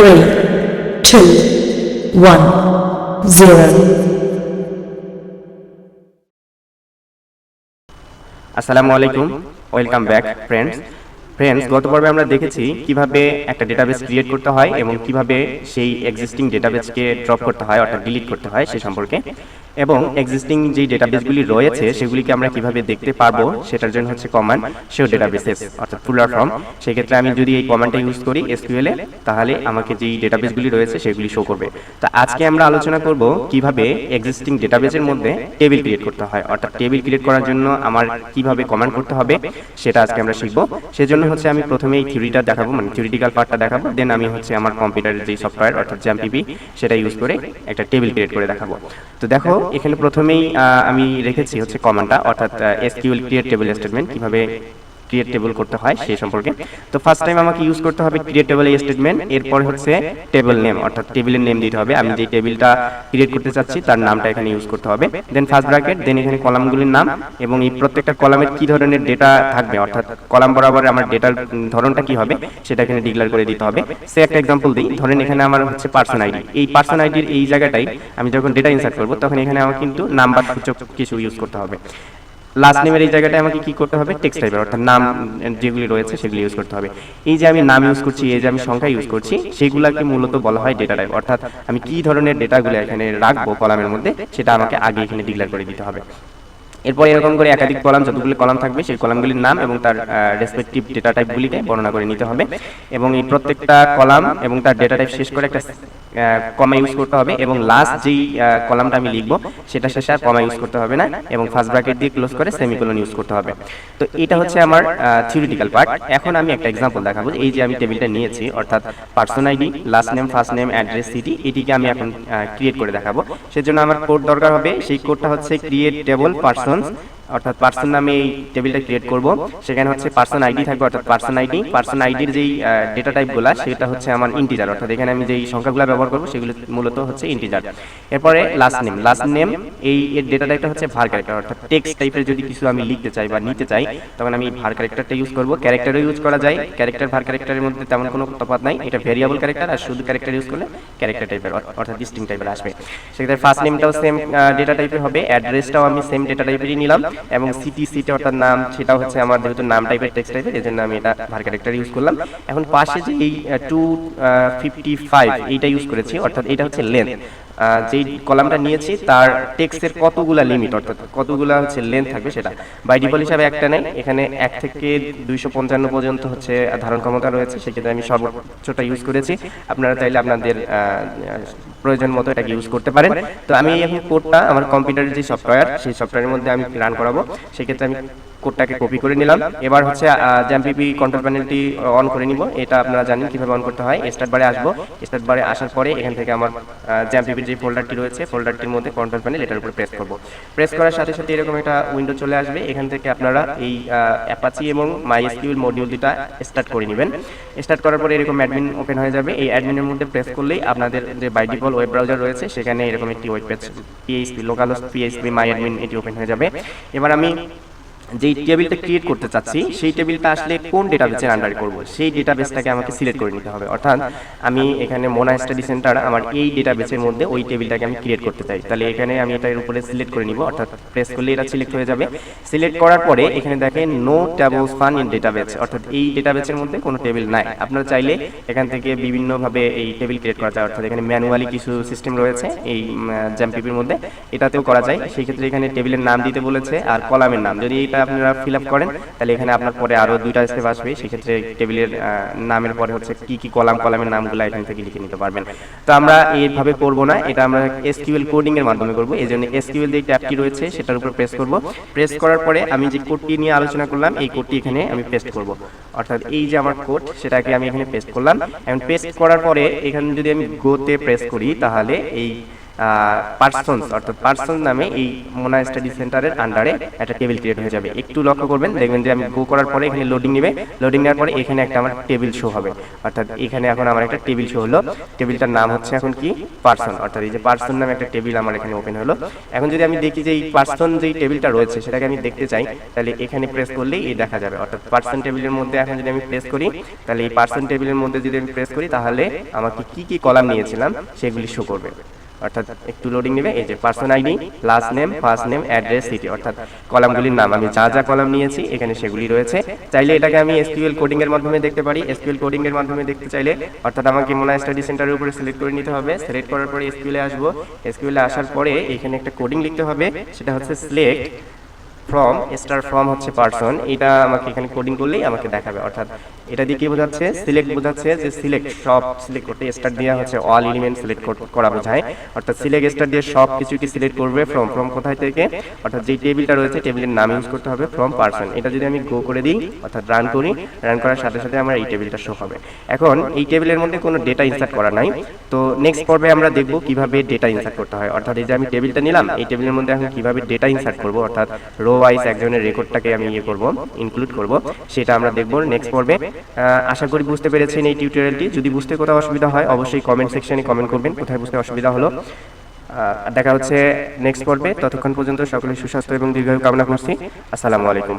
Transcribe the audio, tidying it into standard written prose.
3, 2, 1, 0. আসসালামু আলাইকুম, welcome back friends. গত পর্বে আমরা দেখেছি কিভাবে একটা ডেটাবেস ক্রিয়েট করতে হয় এবং কিভাবে সেই এক্সিস্টিং ডেটাবেসকে ড্রপ করতে হয় অর্থাৎ ডিলিট করতে হয় সে সম্পর্কে, এবং এক্সিস্টিং যে ডেটাবেসগুলি রয়েছে সেগুলিকে আমরা কিভাবে দেখতে পারবো সেটার জন্য হচ্ছে কমান্ড শো ডেটাবেসেস অর্থাৎ ফুলার ফর্ম। সেক্ষেত্রে আমি যদি এই কমান্ডটা ইউজ করি এসকিউএল এ, তাহলে আমাকে যেই ডেটাবেসগুলি রয়েছে সেগুলি শো করবে। তো আজকে আমরা আলোচনা করব কিভাবে এক্সিস্টিং ডেটাবেসের মধ্যে টেবিল ক্রিয়েট করতে হয়, অর্থাৎ টেবিল ক্রিয়েট করার জন্য আমার কিভাবে কমান্ড করতে হবে সেটা আজকে আমরা শিখবো। সেজন্য হচ্ছে আমি প্রথমে এই থিওরিটা দেখাবো, মানে থিওরিটিক্যাল পার্টটা দেখাবো, দেন আমি হচ্ছে আমার কম্পিউটারের যে সফটওয়্যার অর্থাৎ xampp সেটা ইউজ করে একটা টেবিল ক্রিয়েট করে দেখাবো। তো দেখো এখানে প্রথমেই আমি রেখেছি হচ্ছে কমান্ডটা, অর্থাৎ এসকিউএল ক্রিয়েট টেবিল স্টেটমেন্ট, কিভাবে ক্রিয়েট টেবল করতে হয় সেই সম্পর্কে। তো ফার্স্ট টাইম আমাকে ইউজ করতে হবে ক্রিয়েট টেবল এই স্টেটমেন্ট, এরপর হচ্ছে টেবিল নেম অর্থাৎ টেবিলের নেম দিতে হবে, আমি যে টেবিলটা ক্রিয়েট করতে চাচ্ছি তার নামটা এখানে ইউজ করতে হবে, দেন ফার্স্ট ব্র্যাকেট, দেন এখানে কলামগুলির নাম এবং এই প্রত্যেকটা কলামের কি ধরনের ডেটা থাকবে অর্থাৎ কলাম বরাবর আমার ডেটার ধরনটা কি হবে সেটা এখানে ডিক্লেয়ার করে দিতে হবে। সে একটা এক্সাম্পল দিই, ধরেন এখানে আমার হচ্ছে পার্সন আইডি, এই পার্সন আইডির এই জায়গাটাই আমি যখন ডেটা ইনসার্ট করব তখন এখানে আমার কিন্তু নাম্বার সূচক কিছু ইউজ করতে হবে। লাস্ট নেমের এই জায়গাটায় আমাকে কি করতে হবে, টেক্সট টাইপের অর্থাৎ নাম যেগুলি রয়েছে সেগুলি ইউজ করতে হবে। এই যে আমি নাম ইউজ করছি, এই যে আমি সংখ্যা ইউজ করছি, সেগুলোকে মূলত বলা হয় ডেটা টাইপ, অর্থাৎ আমি কি ধরনের ডেটাগুলো এখানে রাখবো কলামের মধ্যে সেটা আমাকে আগে এখানে ডিক্লেয়ার করে দিতে হবে। এরপর এরকম করে একাধিক কলাম, যতগুলো কলাম থাকবে সেই কলামগুলির নাম এবং তার রেসপেক্টিভ ডেটা টাইপগুলিকে বর্ণনা করে নিতে হবে, এবং এই প্রত্যেকটা কলাম এবং তার ডেটা টাইপ শেষ করে একটা কমা ইউজ করতে হবে, এবং লাস্ট যেই কলামটা আমি লিখবো সেটা শেষে আর কমা ইউজ করতে হবে না, এবং ফার্স্ট ব্র্যাকেট দিয়ে ক্লোজ করে সেমিকোলন ইউজ করতে হবে। তো এটা হচ্ছে আমার থিওরিটিক্যাল পার্ট। এখন আমি একটা এক্সাম্পল দেখাবো। এই যে আমি টেবিলটা নিয়েছি অর্থাৎ person ID, last name, first name, address, city, এটিকে আমি এখন ক্রিয়েট করে দেখাবো। সেজন্য আমার কোড দরকার হবে, সেই কোডটা হচ্ছে ক্রিয়েট টেবল পার্সন, অর্থাৎ পার্সন নামে এই টেবিলটা ক্রিয়েট করব। সেখানে হচ্ছে পার্সন আইডি থাকবে অর্থাৎ পার্সন আইডির যেই ডেটা টাইপগুলো সেটা হচ্ছে আমার ইন্টিজার, অর্থাৎ এখানে আমি যেই সংখ্যাগুলো ব্যবহার করব সেগুলো মূলত হচ্ছে ইন্টিজার। এরপরে লাস্ট নেম এই এর ডেটা টাইপটা হচ্ছে ভার ক্যারেক্টার, অর্থাৎ টেক্সট টাইপের যদি কিছু আমি লিখতে চাই বা নিতে চাই তখন আমি ভার ক্যারেক্টারটা ইউজ করব। ক্যারেক্টারও ইউজ করা যায়, ক্যারেক্টার ভার ক্যারেক্টারের মধ্যে তেমন কোনো তফাৎ নাই, এটা ভেরিয়েবল ক্যারেক্টার, আর শুধু ক্যারেক্টার ইউজ করলে ক্যারেক্টার টাইপের অর্থাৎ ডিস্টিংক্ট টাইপের আসবে। সেক্ষেত্রে ফার্স্ট নেমটাও সেম ডেটা টাইপের হবে, অ্যাড্রেসটাও আমি সেম ডেটা টাইপেরই নিলাম, এবং সিটি অর্থাৎ নাম সেটা হচ্ছে আমার যেহেতু নাম টাইপের টেক্সট টাইপের এজন্য আমি এটা ভার ক্যারেক্টার ইউজ করলাম। এখন পাশে যে এই 255 এইটা ইউজ করেছি, অর্থাৎ এটা হচ্ছে লেন্থ, যেই কলামটা নিয়েছি তার টেক্সটের কতগুলা লিমিট অর্থাৎ কতগুলা হচ্ছে লেন্থ থাকবে সেটা বাই ডিফল্ট হিসাবে একটা নেই, এখানে 1 থেকে 255 পর্যন্ত হচ্ছে ধারণ ক্ষমতা রয়েছে, সেক্ষেত্রে আমি সর্বোচ্চটা ইউজ করেছি। আপনারা চাইলে আপনাদের প্রয়োজন মতো এটাকে ইউজ করতে পারেন। তো আমি এখন কোডটা আমার কম্পিউটারের যে সফটওয়্যার সেই সফটওয়্যারের মধ্যে আমি রান করাবো, সেক্ষেত্রে আমি কোডটাকে কপি করে নিলাম। এবার হচ্ছে xampp কন্ট্রোল প্যানেলটি অন করে নিব, এটা আপনারা জানেন কিভাবে অন করতে হয়। স্টার্ট বারে আসবো, স্টার্ট বারে আসার পরে এখান থেকে আমার xampp যে ফোল্ডারটি রয়েছে ফোল্ডারটির মধ্যে কন্ট্রোল প্যানেল এটার উপর প্রেস করব। প্রেস করার সাথে সাথে এরকম একটা উইন্ডো চলে আসবে, এখান থেকে আপনারা এই অ্যাপাচি এবং মাইএসকিউএল মডিউল দুটা স্টার্ট করে নেবেন। স্টার্ট করার পরে এরকম অ্যাডমিন ওপেন হয়ে যাবে, এই অ্যাডমিনের মধ্যে প্রেস করলেই আপনাদের যে বাই ডিফল্ট ওয়েব ব্রাউজার রয়েছে সেখানে এরকম একটি web page PHP localhost PHP মাই অ্যাডমিন এটি ওপেন হয়ে যাবে। এবার আমি যেই টেবিলটা ক্রিয়েট করতে চাচ্ছি সেই টেবিলটা আসলে কোন ডেটাবেসের আন্ডারে করব সেই ডেটাবেসটাকে আমাকে সিলেক্ট করে নিতে হবে, অর্থাৎ আমি এখানে মোনা স্টাডি সেন্টার আমার এই ডেটাবেসের মধ্যে ওই টেবিলটাকে আমি ক্রিয়েট করতে চাই, তাহলে এখানে আমি এটার উপরে সিলেক্ট করে নিব, অর্থাৎ প্রেস করলে এটা সিলেক্ট হয়ে যাবে। সিলেক্ট করার পরে এখানে দেখেন no tables found in database, অর্থাৎ এই ডেটাবেসের মধ্যে কোনো টেবিল নাই। আপনারা চাইলে এখান থেকে বিভিন্নভাবে এই টেবিল ক্রিয়েট করা যায়, অর্থাৎ এখানে ম্যানুয়ালি কিছু সিস্টেম রয়েছে এই xampp-এর মধ্যে, এটাতেও করা যায়। সেই ক্ষেত্রে এখানে টেবিলের নাম দিতে বলেছে আর কলামের নাম, যদি এটা আপনারা ফিল আপ করেন তাহলে এখানে আপনার পরে আরো দুইটা স্টেপ আসবে, সেক্ষেত্রে টেবিলের নামের পরে হচ্ছে কি কি কলামের নামগুলো এখান থেকে লিখে নিতে পারবেন। তো আমরা এইভাবে করব না, এটা আমরা এসকিউএল কোডিং এর মাধ্যমে করব। এই জন্য এসকিউএল যে ট্যাবটি রয়েছে সেটার উপর প্রেস করব। প্রেস করার পরে আমি যে কোডটি নিয়ে আলোচনা করলাম এই কোডটি এখানে আমি পেস্ট করব, অর্থাৎ এই যে আমার কোড সেটাকে আমি এখানে পেস্ট করলাম। এবং পেস্ট করার পরে এখানে যদি আমি গোতে প্রেস করি তাহলে এই পার্সনস অর্থাৎ পার্সন নামে এই মোনা স্টাডি সেন্টারের আন্ডারে একটা টেবিল ক্রিয়েট হয়ে যাবে। একটু লক্ষ্য করবেন, দেখবেন যে আমি গো করার পরে এখানে লোডিং নেবে, লোডিং নেওয়ার পরে এখানে একটা আমার টেবিল শো হবে, অর্থাৎ এখানে এখন আমার একটা টেবিল শো হলো। টেবিলটার নাম হচ্ছে এখন কি পার্সন, অর্থাৎ এই যে পার্সন নামে একটা টেবিল আমার এখানে ওপেন হলো। এখন যদি আমি দেখি যে এই পার্সন যেই টেবিলটা রয়েছে সেটাকে আমি দেখতে চাই, তাহলে এখানে প্রেস করলেই এই দেখা যাবে, অর্থাৎ পার্সন টেবিলের মধ্যে এখন যদি আমি প্রেস করি, তাহলে এই পার্সন টেবিলের মধ্যে যদি আমি প্রেস করি তাহলে আমাকে কি কি কলাম নিয়েছিলাম সেগুলি শো করবে। অর্থাৎ একটু লোডিং নেবে, এই যে person ID, last name, first name, address, city, অর্থাৎ কলামগুলির নাম, আমি যা যা কলাম নিয়েছি এখানে সেগুলি রয়েছে। চাইলে এটাকে আমি এসকিউএল কোডিং এর মাধ্যমে দেখতে পারি। এসকিউএল কোডিং এর মাধ্যমে দেখতে চাইলে অর্থাৎ আমাকে মোনা স্টাডি সেন্টারের উপরে সিলেক্ট করে নিতে হবে। সিলেক্ট করার পরে এসকিউএলে আসবো। এসকিউএলে আসার পরে এখানে একটা কোডিং লিখতে হবে, সেটা হচ্ছে সিলেক্ট ফ্রম স্টার ফ্রম হচ্ছে পার্সন, এটা আমাকে এখানে কোডিং করলেই আমাকে দেখাবে। অর্থাৎ এটা দিয়ে কি বোঝাচ্ছে, সিলেক্ট বোঝাচ্ছে যে সিলেক্ট সব সিলেক্ট করতে, স্টার দিয়ে হচ্ছে অল এলিমেন্ট সিলেক্ট করা বোঝায়, অর্থাৎ সিলেক্ট স্টার দিয়ে সব কিছুকে সিলেক্ট করবে। ফ্রম ফ্রম কোথায় থেকে, অর্থাৎ যে টেবিলটা রয়েছে টেবিলের নাম ইউজ করতে হবে ফ্রম পার্সন। এটা যদি আমি গো করে দিই অর্থাৎ রান করি, রান করার সাথে সাথে আমার এই টেবিলটা শো হবে। এখন এই টেবিলের মধ্যে কোনো ডেটা ইনসার্ট করা নাই, তো নেক্সট পর্বে আমরা দেখব কিভাবে ডেটা ইনসার্ট করতে হয়। অর্থাৎ এই যে আমি টেবিলটা নিলাম, এই টেবিলের মধ্যে এখন কিভাবে ডেটা ইনসার্ট করব, অর্থাৎ রো ওয়াইজ একজনের রেকর্ডটাকে আমি ইনক্লুড করব, সেটা আমরা দেখব নেক্সট পর্বে। আশা করি বুঝতে পেরেছেন এই টিউটোরিয়ালটি। যদি বুঝতে কোথাও অসুবিধা হয় অবশ্যই কমেন্ট সেকশনে কমেন্ট করবেন কোথায় বুঝতে অসুবিধা হলো। দেখা হচ্ছে নেক্সট পর্বে। ততক্ষণ পর্যন্ত সকলের সুস্বাস্থ্য এবং দীর্ঘায়ু কামনা করছি। আসসালামু আলাইকুম।